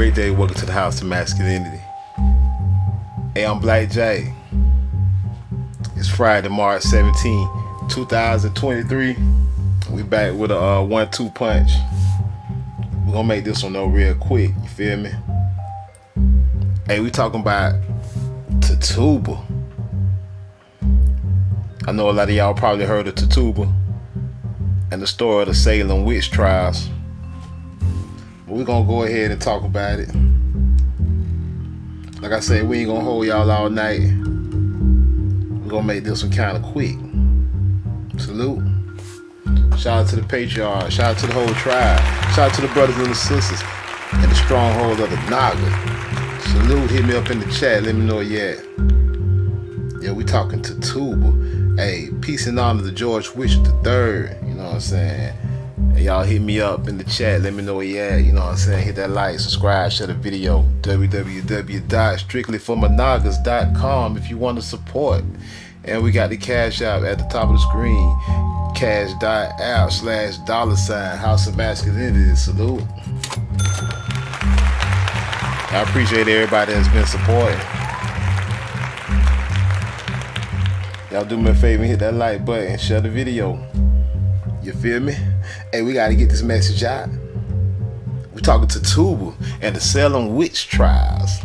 great day. Welcome to the House of Masculinity. Hey, I'm Black J. It's Friday, March 17, 2023. We back with a 1-2 punch. We're gonna make this one though real quick, you feel me? Hey, we talking about Tituba. I know a lot of y'all probably heard of Tituba and the story of the Salem witch trials. But we're gonna go ahead and talk about it. Like I said, we ain't gonna hold y'all all night. We're gonna make this one kind of quick. Salute. Shout out to the patriarch. Shout out to the whole tribe. Shout out to the brothers and the sisters and the stronghold of the Naga. Salute. Hit me up in the chat. Let me know where you at. Yeah, we talking Tituba. Hey, peace and honor to George Wishart III. You know what I'm saying? Hey, y'all hit me up in the chat. Let me know where you at. You know what I'm saying? Hit that like, subscribe, share the video. www.strictlyformanagas.com if you want to support. And we got the cash app at the top of the screen. Cash.app/$ House of Masculinity. Salute. I appreciate everybody that's been supporting. Y'all do me a favor and hit that like button, share the video. You feel me? Hey, we gotta get this message out. We talking to Tituba and the Salem witch trials.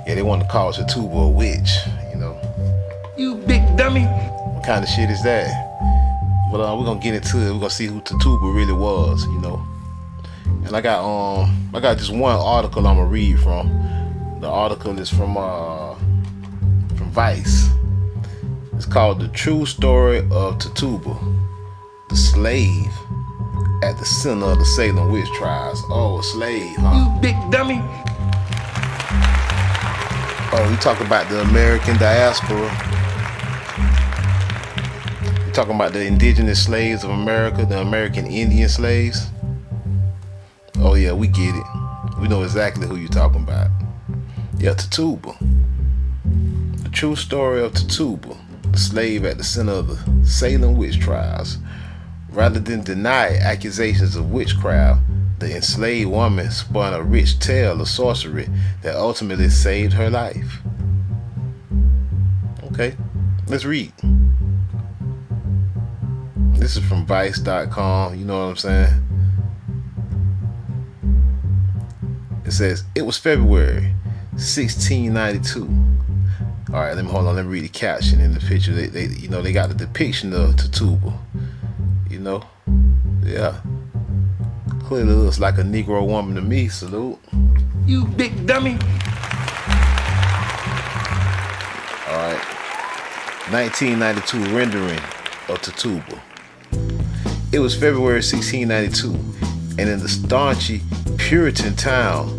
Yeah, they want to call Tituba a witch, you know. You big dummy. What kind of shit is that? But we're gonna get into it. We're gonna see who Tituba really was, you know. And I got just one article I'm gonna read from. The article is from Vice. It's called "The True Story of Tituba, the Slave at the Center of the Salem Witch Trials." Oh, a slave, huh? You big dummy. Oh, we talk about the American diaspora. We talking about the indigenous slaves of America, the American Indian slaves. Oh yeah, we get it. We know exactly who you're talking about. Yeah, Tituba. The true story of Tituba, the slave at the center of the Salem witch trials. Rather than deny accusations of witchcraft, the enslaved woman spun a rich tale of sorcery that ultimately saved her life. Okay, let's read. This is from Vice.com, you know what I'm saying? It says, it was February 1692. All right, let me read the caption in the picture. They got the depiction of Tituba. You know, yeah. Clearly looks like a Negro woman to me. Salute. You big dummy. All right. 1992 rendering of Tituba. It was February 1692, and in the staunchy Puritan town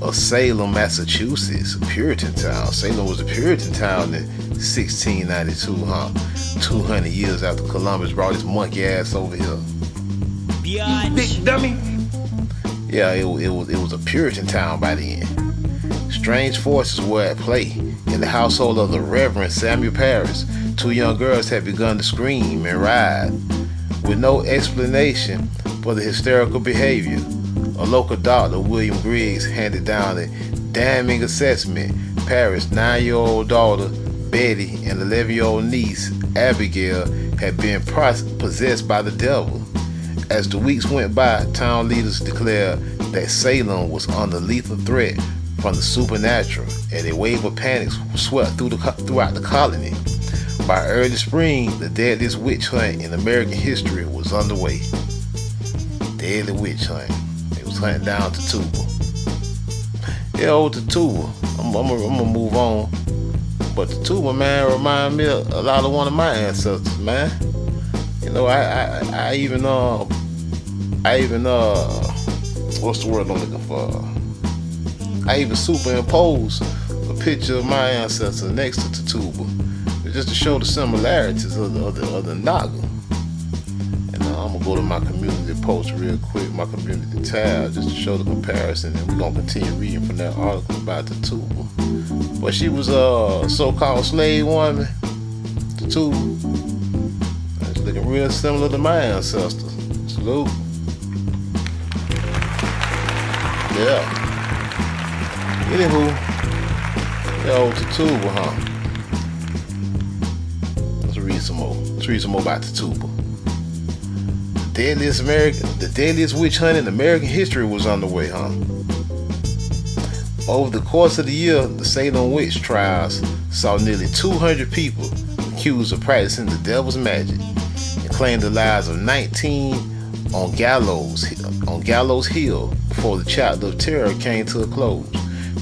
of Salem, Massachusetts. Puritan town. Salem was a Puritan town in 1692, huh? 200 years after Columbus brought his monkey ass over here. You big dummy. Yeah, it was a Puritan town by then. Strange forces were at play. In the household of the Reverend Samuel Parris, 2 young girls had begun to scream and writhe. With no explanation for the hysterical behavior, a local doctor, William Griggs, handed down a damning assessment. Parris' 9-year-old daughter, Betty, and 11-year-old niece, Abigail, had been possessed by the devil. As the weeks went by, town leaders declared that Salem was under lethal threat from the supernatural, and a wave of panic swept throughout the colony. By early spring, the deadliest witch hunt in American history was underway. Deadly witch hunt. It was hunting down Tituba. Yeah, old Tituba. I'm gonna move on. But Tituba, man, remind me a lot of one of my ancestors, man. You know, I even what's the word I'm looking for? I even superimposed a picture of my ancestor next to Tituba, just to show the similarities of the Naga. And I'm gonna go to my community post real quick, my community tab, just to show the comparison, and we're gonna continue reading from that article about Tituba. But she was a so-called slave woman, Tituba. It's looking real similar to my ancestors. Salute. Yeah. Anywho, the old Tituba, huh? Let's read some more. Let's read some more about Tituba. The deadliest witch hunt in American history was underway, huh? Over the course of the year, the Salem witch trials saw nearly 200 people accused of practicing the devil's magic and claimed the lives of 19 on Gallows Hill before the chapter of terror came to a close.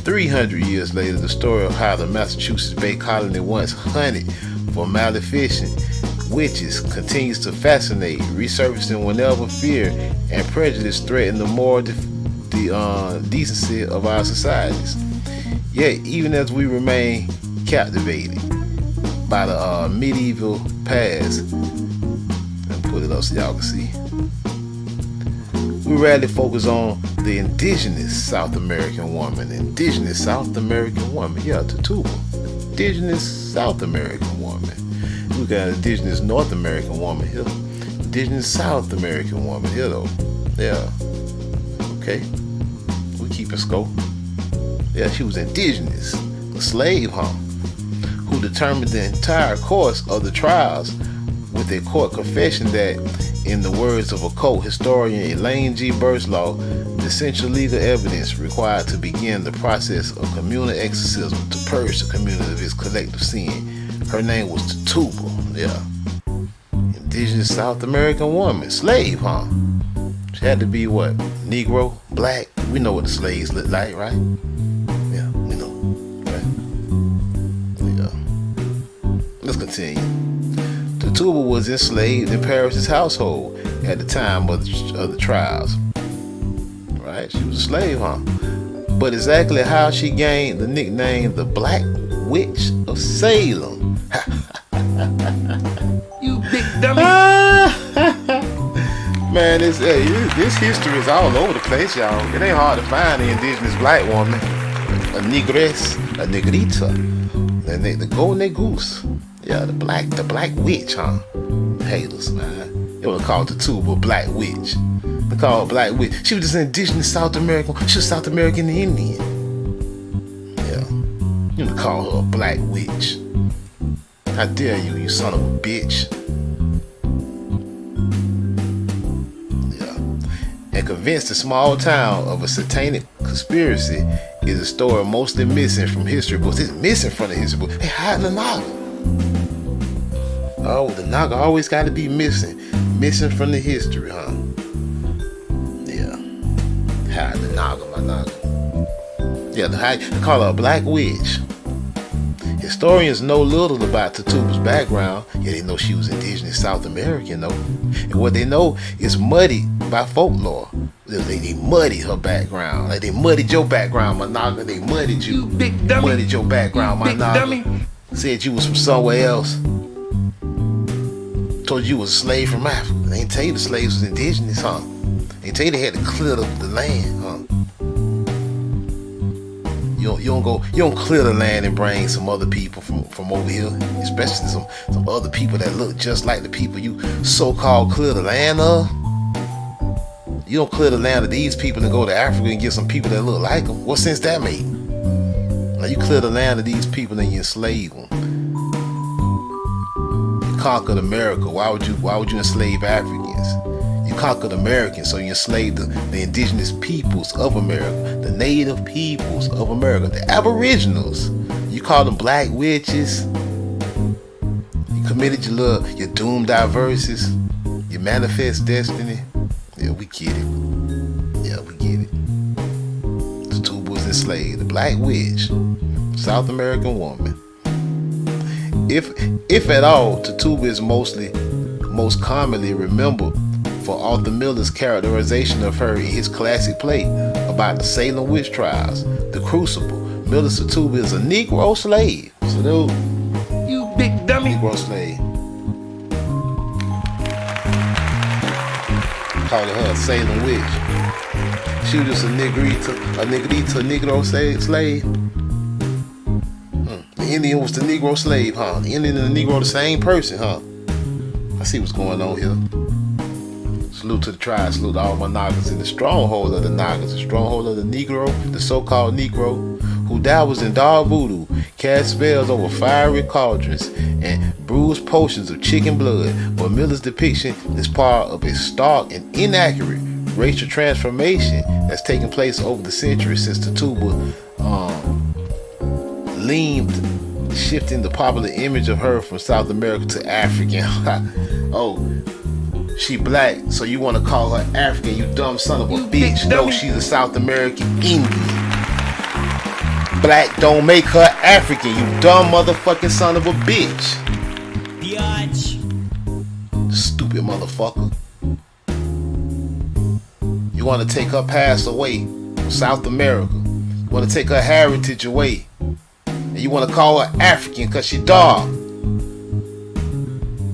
300 years later, the story of how the Massachusetts Bay Colony once hunted for maleficent witches continues to fascinate, resurfacing whenever fear and prejudice threaten the moral decency of our societies. Yet, even as we remain captivated by the medieval past, and put it up so y'all can see, we rarely focus on the indigenous South American woman. Indigenous South American woman, yeah, Tituba. Indigenous South American woman. We got indigenous North American woman here. Indigenous South American woman here, though. Yeah. Okay. We keeping scope. Yeah, she was indigenous, a slave, huh? Who determined the entire course of the trials with a court confession that, in the words of occult historian Elaine G. Burslaw, the essential legal evidence required to begin the process of communal exorcism to purge the community of its collective sin. Her name was Tituba, yeah. Indigenous South American woman, slave, huh? She had to be what? Negro, black? We know what the slaves look like, right? Yeah, we know, right? Yeah. Let's continue. Tituba was enslaved in Paris's household at the time of the trials. Right? She was a slave, huh? But exactly how she gained the nickname the Black Witch of Salem. You big dummy. Man, this history is all over the place, y'all. It ain't hard to find an indigenous black woman, a negress, a negrita, the golden goose. Yeah, the black witch, huh? Haters, man. They would call Tituba Black Witch. They call her Black Witch. She was just an indigenous South American. She was South American Indian. Yeah. You would call her a Black Witch. How dare you, you son of a bitch. Yeah. And convinced the small town of a satanic conspiracy is a story mostly missing from history books. It's missing from the history books. They hide the novel. Oh, the Naga always got to be missing from the history, huh? Yeah, hide the Naga, my Naga. Yeah, they call her a Black Witch. Historians know little about Tituba's background, yet they know she was indigenous South American, though. And what they know is muddied by folklore. They muddied her background. Like they muddied your background, my Naga. They muddied you. You big dummy. Muddied your background, my Naga. Dummy. Said you was from somewhere else. Told you was a slave from Africa. They ain't tell you the slaves was indigenous, huh? They ain't tell you they had to clear the land, huh? You don't clear the land and bring some other people from over here, especially some other people that look just like the people you so-called clear the land of. You don't clear the land of these people and go to Africa and get some people that look like them. What sense that make? Now you clear the land of these people and you enslave them. Conquered America. Why would you enslave Africans? You conquered Americans, so you enslaved the indigenous peoples of America, the native peoples of America, the aboriginals. You call them black witches. You committed your doomed diverses, your manifest destiny. Yeah, we get it. Yeah, we get it. Tituba was enslaved, the black witch, South American woman. If at all, Tituba is most commonly remembered for Arthur Miller's characterization of her in his classic play about the Salem witch trials, The Crucible. Miller's Tituba is a Negro slave. So dude, you big dummy. Negro slave. Calling her a Salem witch. She was just a Negro slave. The Indian was the Negro slave, huh? The Indian and the Negro the same person, huh? I see what's going on here. Salute to the tribe, salute to all my Nagas in the stronghold of the Nagas, the stronghold of the Negro, the so-called Negro, who dabbles in dark voodoo, cast spells over fiery cauldrons, and brews potions of chicken blood. But Miller's depiction is part of a stark and inaccurate racial transformation that's taken place over the centuries since Tituba leaned, shifting the popular image of her from South America to African. Oh, she black, so you want to call her African, you dumb son of a bitch. No, she's a South American Indian. Black don't make her African, you dumb motherfucking son of a bitch. Biatch. Stupid motherfucker. You want to take her past away from South America. You want to take her heritage away. And you want to call her African because she dark.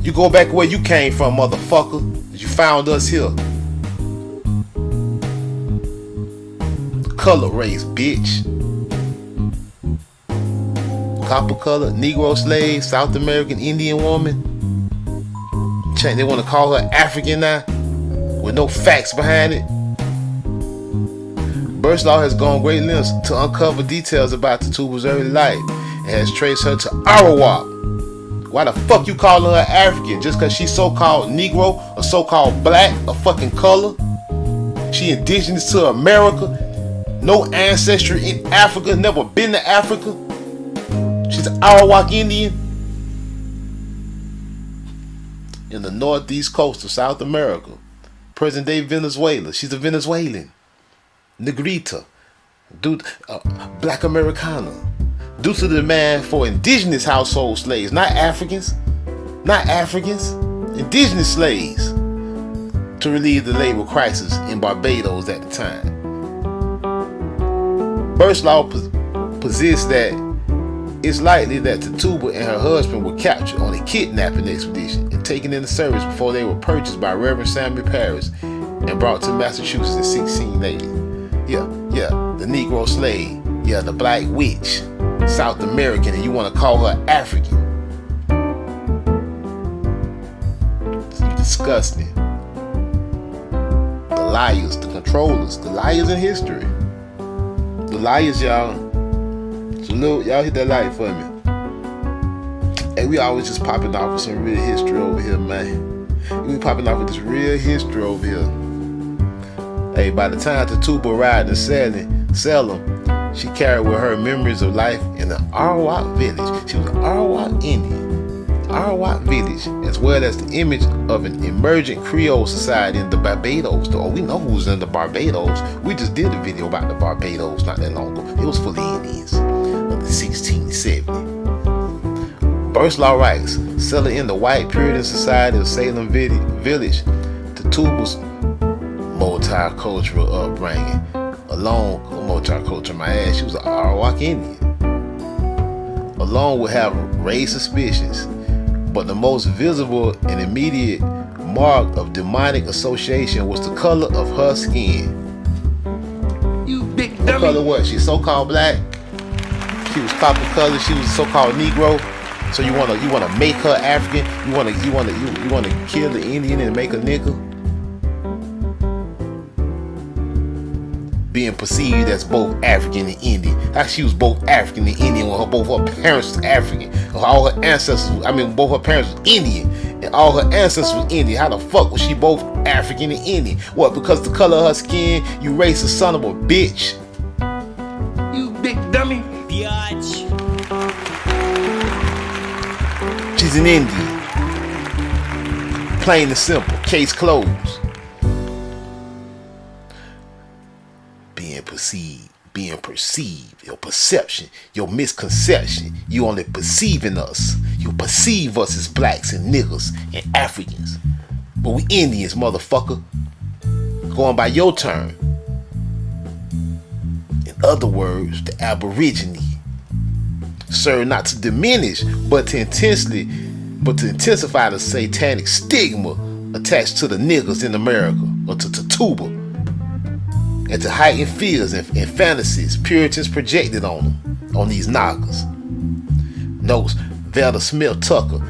You go back where you came from, motherfucker. You found us here. Color race, bitch. Copper color, Negro slave, South American Indian woman. They want to call her African now with no facts behind it. Burslaw has gone great lengths to uncover details about Tituba's early life and has traced her to Arawak. Why the fuck you calling her African? Just cause she's so-called Negro or so-called black or fucking color? She indigenous to America, no ancestry in Africa, never been to Africa. She's an Arawak Indian in the northeast coast of South America, present-day Venezuela. She's a Venezuelan, Negrita, Black Americana. Due to the demand for indigenous household slaves, not Africans, indigenous slaves, to relieve the labor crisis in Barbados at the time. Burslaw posits that it's likely that Tituba and her husband were captured on a kidnapping expedition and taken into service before they were purchased by Reverend Samuel Parris and brought to Massachusetts in 1680. Yeah, the Negro slave, the black witch, South American, and you want to call her African. It's disgusting. The liars, the controllers, the liars in history. The liars, y'all. Salute, y'all hit that like for me. Hey, we always just popping off with some real history over here, man. We popping off with this real history over here. Hey, by the time Tituba arrived in Salem, she carried with her memories of life in the Arawak village. She was an Arawak Indian. Arawak village, as well as the image of an emergent Creole society in the Barbados. Oh, we know who's in the Barbados. We just did a video about the Barbados not that long ago. It was full of Indians of the 1670. Burslaw writes, settling in the white Puritan society of Salem village, Tituba's multicultural upbringing, along with multicultural, my ass, she was an Arawak Indian, along would have raised suspicions, but the most visible and immediate mark of demonic association was the color of her skin. You big What dummy. color was she? So-called black. She was copper color. She was so-called Negro. So you wanna make her African? You wanna kill the Indian and make a nigga? Being perceived as both African and Indian. How she was both African and Indian when both her parents was African. All her ancestors, both her parents was Indian and all her ancestors was Indian. How the fuck was she both African and Indian? What, because the color of her skin, you racist son of a bitch? You big dummy. Biatch. She's an Indian. Plain and simple. Case closed. Being perceived, your perception, your misconception. You only perceiving us. You perceive us as blacks and niggas and Africans. But we Indians, motherfucker. Going by your term. In other words, the Aborigine. Serve not to diminish, but to intensify the satanic stigma attached to the niggas in America, or to Tituba, and to heighten fears and fantasies Puritans projected on them, on these knockers. Notes Velda Smith Tucker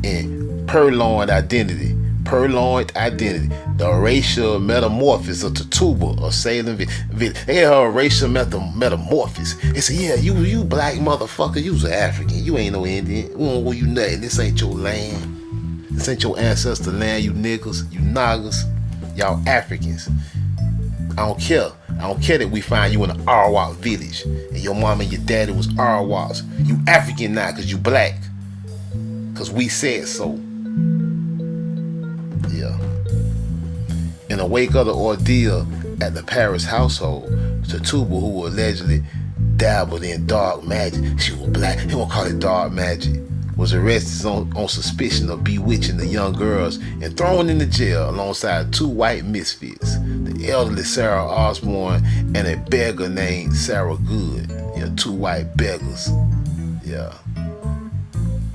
in Purloined Identity, purloined identity, the racial metamorphosis of Tituba or Salem. They had her racial metamorphosis. They said, yeah, you black motherfucker, you's an African. You ain't no Indian. We don't owe you nothing. This ain't your land. This ain't your ancestor land, you niggas, you nagas. Y'all Africans. I don't care. I don't care that we find you in an Arawak village and your mama and your daddy was Arawaks. You African now because you black. Because we said so. Yeah. In the wake of the ordeal at the Paris household, Tituba, who allegedly dabbled in dark magic, she was black, he won't call it dark magic, was arrested on suspicion of bewitching the young girls and thrown into jail alongside 2 white misfits, the elderly Sarah Osborne and a beggar named Sarah Good. 2 white beggars. Yeah.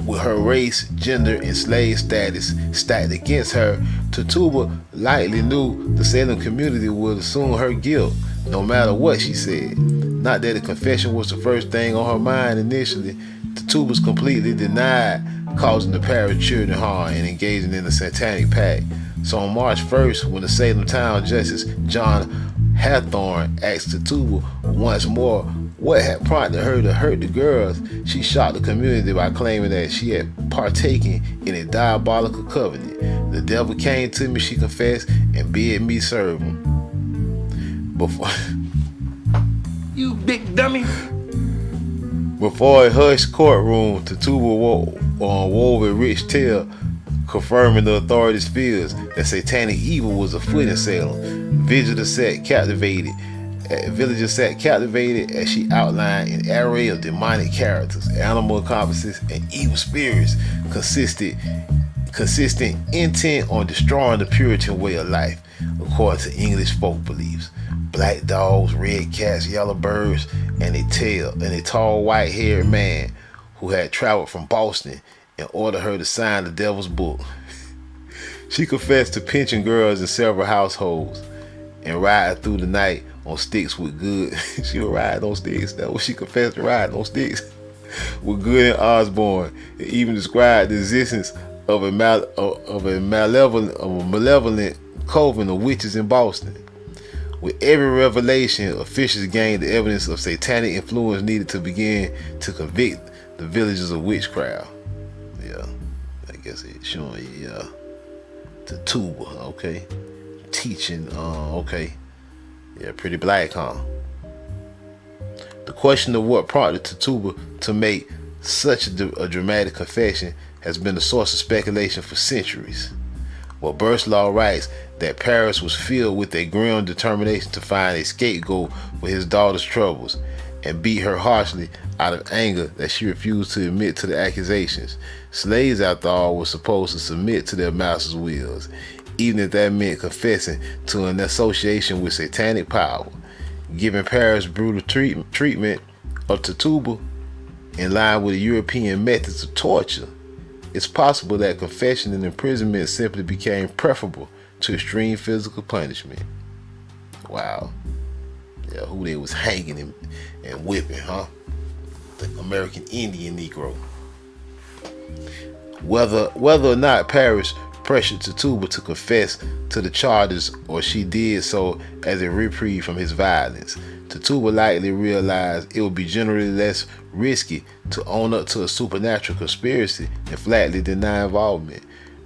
With her race, gender, and slave status stacked against her, Tituba likely knew the Salem community would assume her guilt, no matter what she said. Not that a confession was the first thing on her mind initially. Tituba's completely denied causing the Paris children harm and engaging in a satanic pact. So on March 1st, when the Salem Town Justice John Hathorne asked Tituba once more what had prompted her to hurt the girls, she shocked the community by claiming that she had partaken in a diabolical covenant. The devil came to me, she confessed, and bid me serve him. You big dummy. Before a hushed courtroom, Tituba wove a rich tale confirming the authorities' fears that satanic evil was afoot in Salem. Villagers sat captivated as she outlined an array of demonic characters, animal accomplices, and evil spirits consistent intent on destroying the Puritan way of life, according to English folk beliefs. Black dogs, red cats, yellow birds, and a tall white-haired man who had traveled from Boston and ordered her to sign the devil's book. She confessed to pinching girls in several households and riding through the night on sticks with Good. She would ride on sticks. That's what she confessed to, riding on sticks with Good and Osborne. It even described the existence of a malevolent coven of witches in Boston. With every revelation, officials gained the evidence of satanic influence needed to begin to convict the villagers of witchcraft. Yeah, I guess it's showing you, Tituba, okay? Teaching, okay. Yeah, pretty black, huh? The question of what prompted Tituba to make such a dramatic confession has been a source of speculation for centuries. Well, Burslaw writes that Paris was filled with a grim determination to find a scapegoat for his daughter's troubles and beat her harshly out of anger that she refused to admit to the accusations. Slaves, after all, were supposed to submit to their master's wills, even if that meant confessing to an association with satanic power. Given Paris' brutal treatment of Tituba, in line with the European methods of torture, it's possible that confession and imprisonment simply became preferable to extreme physical punishment. Wow. Yeah, who they was hanging and whipping, huh? The American Indian Negro. Whether or not Paris pressured Tituba to confess to the charges or she did so as a reprieve from his violence, Tituba likely realized it would be generally less risky to own up to a supernatural conspiracy and flatly deny involvement.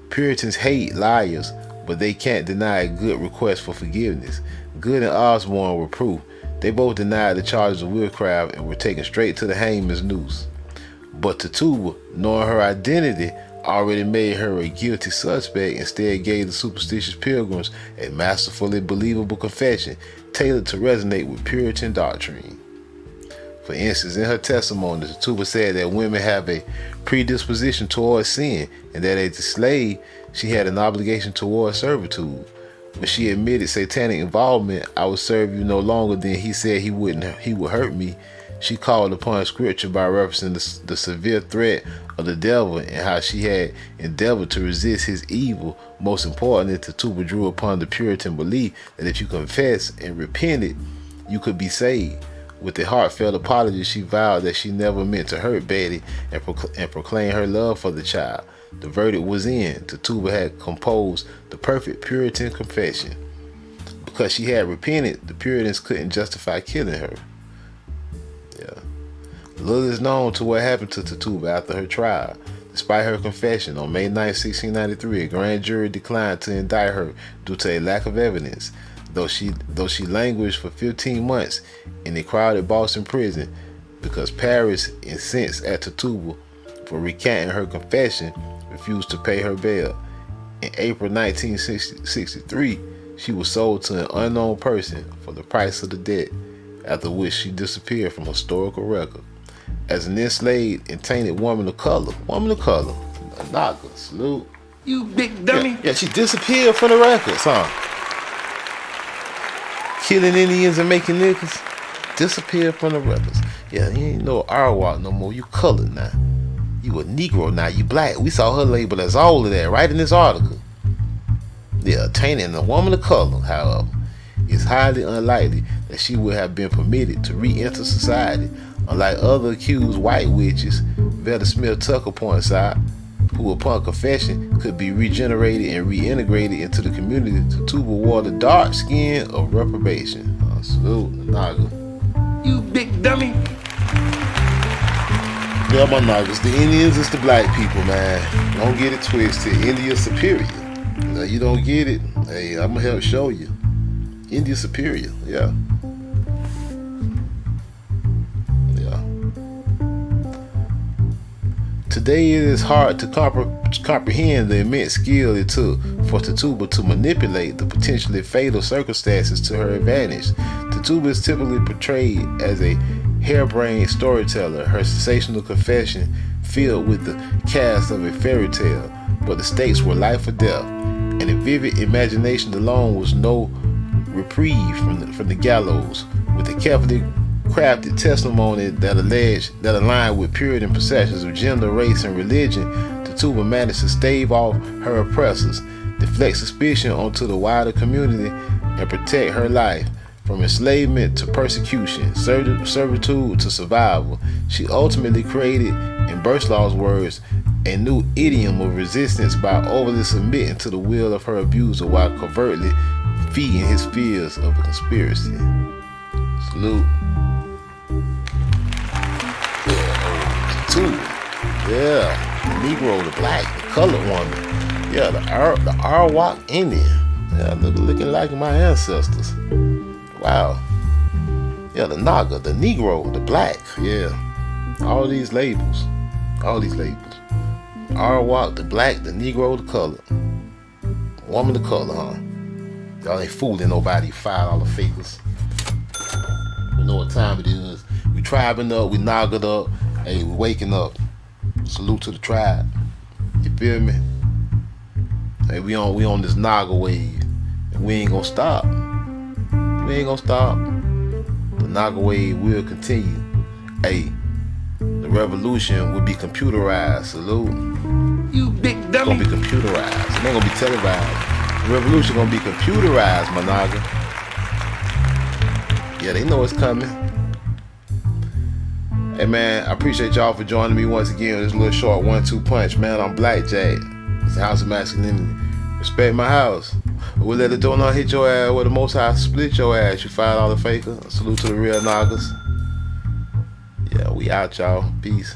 Puritans hate liars, but they can't deny a good request for forgiveness. Good and Osborne were proof. They both denied the charges of witchcraft and were taken straight to the hangman's noose. But Tituba, knowing her identity, already made her a guilty suspect, instead gave the superstitious pilgrims a masterfully believable confession tailored to resonate with Puritan doctrine. For instance, in her testimony, Tituba said that women have a predisposition towards sin and that as a slave, she had an obligation towards servitude. When she admitted satanic involvement, I would serve you no longer than he said he would hurt me. She called upon scripture by referencing the severe threat of the devil and how she had endeavored to resist his evil. Most importantly, Tituba drew upon the Puritan belief that if you confess and repented, you could be saved. With a heartfelt apology, she vowed that she never meant to hurt Betty and proclaimed her love for the child. The verdict was in. Tituba had composed the perfect Puritan confession. Because she had repented, the Puritans couldn't justify killing her. Yeah. Little is known to what happened to Tituba after her trial. Despite her confession, on May 9, 1693, a grand jury declined to indict her due to a lack of evidence. Though she languished for 15 months in a crowded Boston prison because Paris, incensed at Tituba for recanting her confession, refused to pay her bail. In April 1963, she was sold to an unknown person for the price of the debt, after which she disappeared from historical record. As an enslaved and tainted woman of color, a Naga, salute. You big dummy. Yeah, she disappeared from the records, huh? Killing Indians and making niggas, disappeared from the records. Yeah, you ain't no Arawak no more, you colored now. You a Negro now, you black. We saw her labeled as all of that right in this article. Yeah, tainting a woman of color, however, it's highly unlikely that she would have been permitted to re-enter society, unlike other accused white witches, Veda Smith Tucker points out, who upon confession could be regenerated and reintegrated into the community. Tituba wore the dark skin of reprobation. Salute, Naga. You big dummy. Yeah, my Nagas, the Indians is the black people, man. Don't get it twisted. India's superior. Now you don't get it. Hey, I'm gonna help show you. India's superior, yeah. Today it is hard to comprehend the immense skill it took for Tituba to manipulate the potentially fatal circumstances to her advantage. Tituba is typically portrayed as a harebrained storyteller, her sensational confession filled with the cast of a fairy tale, but the stakes were life or death, and a vivid imagination alone was no reprieve from the gallows. With a carefully crafted testimony that aligned with Puritan perceptions of gender, race, and religion, Tituba managed to stave off her oppressors, deflect suspicion onto the wider community, and protect her life from enslavement to persecution, servitude to survival. She ultimately created, in Burslaw's words, a new idiom of resistance by overly submitting to the will of her abuser while covertly feeding his fears of a conspiracy. Salute. Yeah, the Negro, the black, the colored woman. Yeah, the Arawak Indian. Yeah, looking like my ancestors. Wow. Yeah, the Naga, the Negro, the black. Yeah, all these labels. Arawak, the black, the Negro, the colored. Woman of color, huh? Y'all ain't fooling nobody, $5 fakers. We know what time it is. We tribing up, we Naga'd up. Hey, we waking up. Salute to the tribe. You feel me? Hey, we on this Naga wave, and we ain't gonna stop. The Naga wave will continue. Hey, the revolution will be computerized. Salute. You big It's dummy. gonna be computerized. It ain't gonna be televised. The revolution gonna be computerized, my Naga. Yeah, they know it's coming. Hey man, I appreciate y'all for joining me once again with this little short 1-2 punch, man. I'm Blackjack. It's the House of Masculinity. Respect my house. We'll let the door not hit your ass where the Most High split your ass, you $5 faker. Salute to the real Nagas. Yeah, we out, y'all. Peace.